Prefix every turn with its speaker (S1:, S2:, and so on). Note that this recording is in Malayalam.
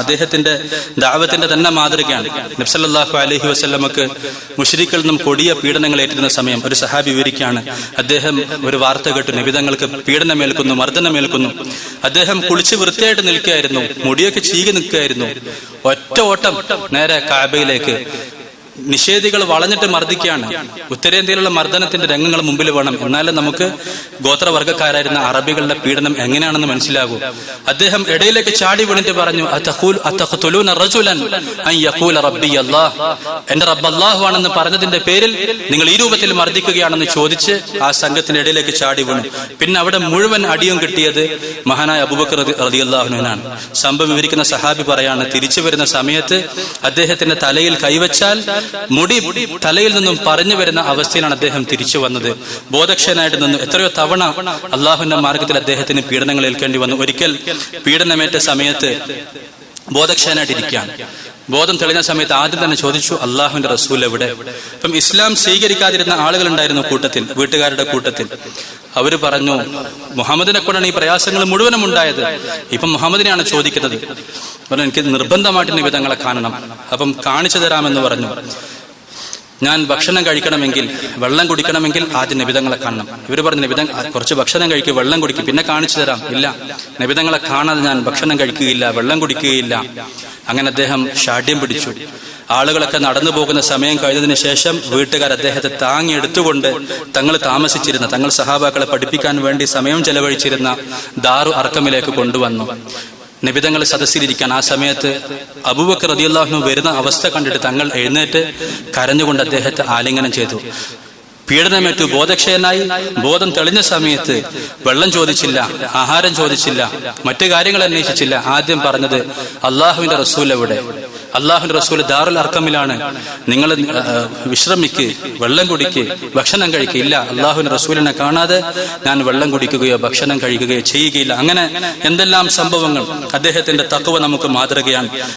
S1: അദ്ദേഹത്തിന്റെ ദഅവത്തിന്റെ തന്നെ മാതൃകയാണ്. നബി സല്ലല്ലാഹു അലൈഹി വസല്ലമക്ക് മുശ്രിക്കുകളിൽ നിന്നും കൊടിയ പീഡനങ്ങൾ ഏറ്റിരുന്ന സമയം ഒരു സഹാബി വിവരിക്കുകയാണ്. അദ്ദേഹം ഒരു വാർത്ത കേട്ടു, നബി തങ്ങൾക്ക് പീഡനമേൽക്കുന്നു, മർദ്ദനമേൽക്കുന്നു. അദ്ദേഹം കുളിച്ച് വൃത്തിയായിട്ട് നിൽക്കുകയായിരുന്നു, മുടിയൊക്കെ ചീകി നിൽക്കുകയായിരുന്നു. ഒറ്റ ഓട്ടം നേരെ കഅബയിലേക്ക്. നിഷേധികൾ വളഞ്ഞിട്ട് മർദ്ദിക്കുകയാണ്. ഉത്തരേന്ത്യയിലുള്ള മർദ്ദനത്തിന്റെ രംഗങ്ങൾ മുമ്പിൽ വേണം, എന്നാലും നമുക്ക് ഗോത്രവർഗ്ഗക്കാരായിരുന്ന അറബികളുടെ പീഡനം എങ്ങനെയാണെന്ന് മനസ്സിലാകൂ. അദ്ദേഹം ഇടയിലേക്ക് ചാടി വീണിട്ട് പറഞ്ഞു, എന്റെ റബ്ബ് അല്ലാഹു ആണെന്ന് പറഞ്ഞതിന്റെ പേരിൽ നിങ്ങൾ ഈ രൂപത്തിൽ മർദ്ദിക്കുകയാണെന്ന് ചോദിച്ച് ആ സംഘത്തിന്റെ ഇടയിലേക്ക് ചാടി വീണു. പിന്നെ അവിടെ മുഴുവൻ അടിയും കിട്ടിയത് മഹാനായ അബൂബക്കർ റളിയല്ലാഹു അൻഹുവിനാണ്. സംഭവം വിവരിക്കുന്ന സഹാബി പറയാണ്, തിരിച്ചു വരുന്ന സമയത്ത് അദ്ദേഹത്തിന്റെ തലയിൽ കൈവച്ചാൽ മുടി തലയിൽ നിന്നും പറഞ്ഞു വരുന്ന അവസ്ഥയിലാണ് അദ്ദേഹം തിരിച്ചു വന്നത്. ബോധക്ഷനായിട്ട് നിന്നു. എത്രയോ തവണ അള്ളാഹുവിന്റെ മാർഗത്തിൽ അദ്ദേഹത്തിന് പീഡനങ്ങൾ ഏൽക്കേണ്ടി വന്നു. ഒരിക്കൽ പീഡനമേറ്റ സമയത്ത് ബോധക്ഷനായിട്ടിരിക്കുകയാണ്. ബോധം തെളിഞ്ഞ സമയത്ത് ആദ്യം തന്നെ ചോദിച്ചു, അള്ളാഹുവിന്റെ റസൂൽ എവിടെ? അപ്പം ഇസ്ലാം സ്വീകരിക്കാതിരുന്ന ആളുകൾ ഉണ്ടായിരുന്നു കൂട്ടത്തിൽ, വീട്ടുകാരുടെ കൂട്ടത്തിൽ. അവര് പറഞ്ഞു, മുഹമ്മദിനെ കൊണ്ടാണ് ഈ പ്രയാസങ്ങൾ മുഴുവനും ഉണ്ടായത്, ഇപ്പം മുഹമ്മദിനെയാണ് ചോദിക്കുന്നത്. പറഞ്ഞു, എനിക്ക് നിർബന്ധമായിട്ട് നിബിധങ്ങളെ കാണണം. അപ്പം കാണിച്ചു തരാമെന്ന് പറഞ്ഞു. ഞാൻ ഭക്ഷണം കഴിക്കണമെങ്കിൽ, വെള്ളം കുടിക്കണമെങ്കിൽ ആദ്യം നിബിധങ്ങളെ കാണണം. ഇവര് പറഞ്ഞു, നിബിധം കുറച്ച് ഭക്ഷണം കഴിക്കുക, വെള്ളം കുടിക്കുക, പിന്നെ കാണിച്ചു തരാം. ഇല്ല, നിബിധങ്ങളെ കാണാതെ ഞാൻ ഭക്ഷണം കഴിക്കുകയില്ല, വെള്ളം കുടിക്കുകയില്ല. അങ്ങനെ അദ്ദേഹം ഷാഠ്യം പിടിച്ചു. ആളുകളൊക്കെ നടന്നു പോകുന്ന സമയം കഴിഞ്ഞതിന് ശേഷം വീട്ടുകാർ അദ്ദേഹത്തെ താങ്ങിയെടുത്തുകൊണ്ട് തങ്ങൾ താമസിച്ചിരുന്ന, തങ്ങൾ സഹാബാക്കളെ പഠിപ്പിക്കാൻ വേണ്ടി സമയം ചെലവഴിച്ചിരുന്ന ദാറു അർക്കമിലേക്ക് കൊണ്ടുവന്നു. നബിതങ്ങൾ സദസ്സിലിരിക്കാൻ. ആ സമയത്ത് അബൂബക്കർ റളിയല്ലാഹു അൻഹു വരുന്ന അവസ്ഥ കണ്ടിട്ട് തങ്ങൾ എഴുന്നേറ്റ് കരഞ്ഞുകൊണ്ട് അദ്ദേഹത്തെ ആലിംഗനം ചെയ്തു. പീഡനമേറ്റു, ബോധക്ഷയനായി. ബോധം തെളിഞ്ഞ സമയത്ത് വെള്ളം ചോദിച്ചില്ല, ആഹാരം ചോദിച്ചില്ല, മറ്റു കാര്യങ്ങൾ അന്വേഷിച്ചില്ല. ആദ്യം പറഞ്ഞത്, അള്ളാഹുവിന്റെ റസൂൽ എവിടെ? അള്ളാഹുവിന്റെ റസൂൽ ദാറുൽ അർക്കമിലാണ്, നിങ്ങൾ വിശ്രമിക്ക്, വെള്ളം കുടിക്ക്, ഭക്ഷണം കഴിക്കില്ല. അള്ളാഹുവിന്റെ റസൂലിനെ കാണാതെ ഞാൻ വെള്ളം കുടിക്കുകയോ ഭക്ഷണം കഴിക്കുകയോ ചെയ്യുകയില്ല. അങ്ങനെ എന്തെല്ലാം സംഭവങ്ങൾ. അദ്ദേഹത്തിന്റെ തഖ്വ നമുക്ക് മാതൃകയാണ്.